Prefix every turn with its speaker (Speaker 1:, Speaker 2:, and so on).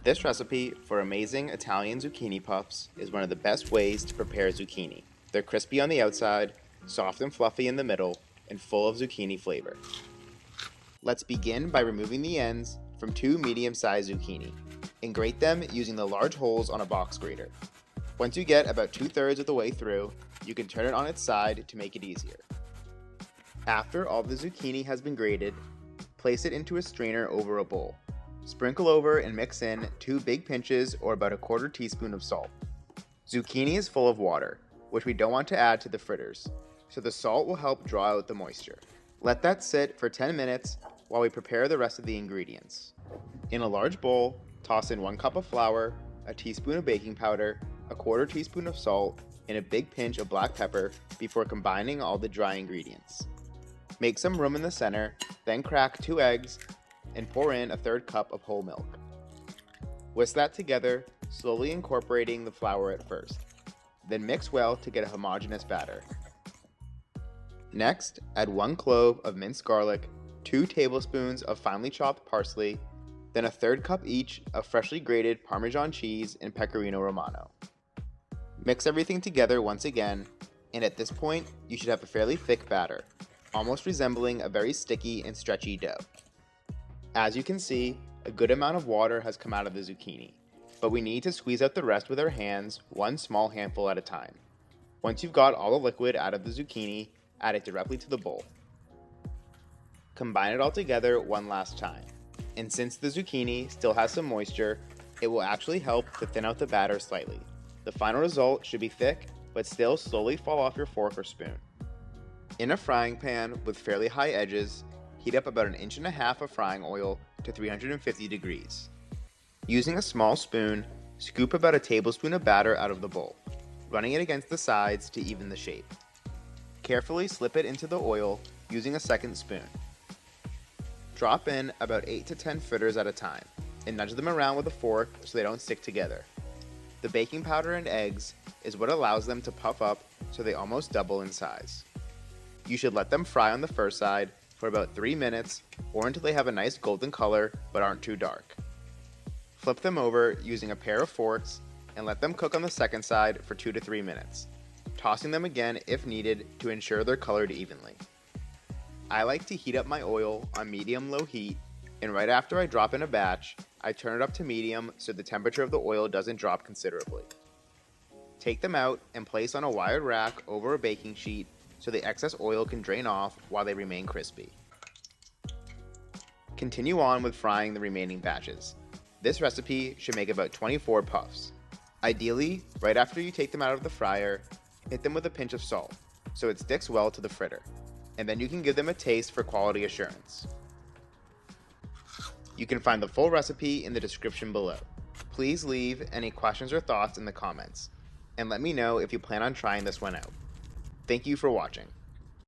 Speaker 1: This recipe for amazing Italian zucchini puffs is one of the best ways to prepare zucchini. They're crispy on the outside, soft and fluffy in the middle, and full of zucchini flavor. Let's begin by removing the ends from 2 medium-sized zucchini and grate them using the large holes on a box grater. Once you get about 2/3 of the way through, you can turn it on its side to make it easier. After all the zucchini has been grated, place it into a strainer over a bowl. Sprinkle over and mix in 2 big pinches or about 1/4 teaspoon of salt. Zucchini is full of water, which we don't want to add to the fritters, so the salt will help draw out the moisture. Let that sit for 10 minutes while we prepare the rest of the ingredients. In a large bowl, toss in 1 cup of flour, a teaspoon of baking powder, 1/4 teaspoon of salt, and a big pinch of black pepper before combining all the dry ingredients. Make some room in the center, then crack 2 eggs and pour in 1/3 cup of whole milk. Whisk that together, slowly incorporating the flour at first. Then mix well to get a homogeneous batter. Next, add 1 clove of minced garlic, 2 tablespoons of finely chopped parsley, then 1/3 cup each of freshly grated Parmesan cheese and Pecorino Romano. Mix everything together once again, and at this point, you should have a fairly thick batter, almost resembling a very sticky and stretchy dough. As you can see, a good amount of water has come out of the zucchini, but we need to squeeze out the rest with our hands, 1 small handful at a time. Once you've got all the liquid out of the zucchini, add it directly to the bowl. Combine it all together one last time, and since the zucchini still has some moisture, it will actually help to thin out the batter slightly. The final result should be thick, but still slowly fall off your fork or spoon. In a frying pan with fairly high edges, heat up about 1.5 inches of frying oil to 350 degrees. Using a small spoon, scoop about a tablespoon of batter out of the bowl, running it against the sides to even the shape. Carefully slip it into the oil using a second spoon. Drop in about 8 to 10 fritters at a time, and nudge them around with a fork so they don't stick together. The baking powder and eggs is what allows them to puff up so they almost double in size. You should let them fry on the first side for about 3 minutes or until they have a nice golden color but aren't too dark. Flip them over using a pair of forks and let them cook on the second side for 2 to 3 minutes, tossing them again if needed to ensure they're colored evenly. I like to heat up my oil on medium-low heat, and right after I drop in a batch, I turn it up to medium so the temperature of the oil doesn't drop considerably. Take them out and place on a wired rack over a baking sheet so the excess oil can drain off while they remain crispy. Continue on with frying the remaining batches. This recipe should make about 24 puffs. Ideally, right after you take them out of the fryer, hit them with a pinch of salt so it sticks well to the fritter, and then you can give them a taste for quality assurance. You can find the full recipe in the description below. Please leave any questions or thoughts in the comments, and let me know if you plan on trying this one out. Thank you for watching.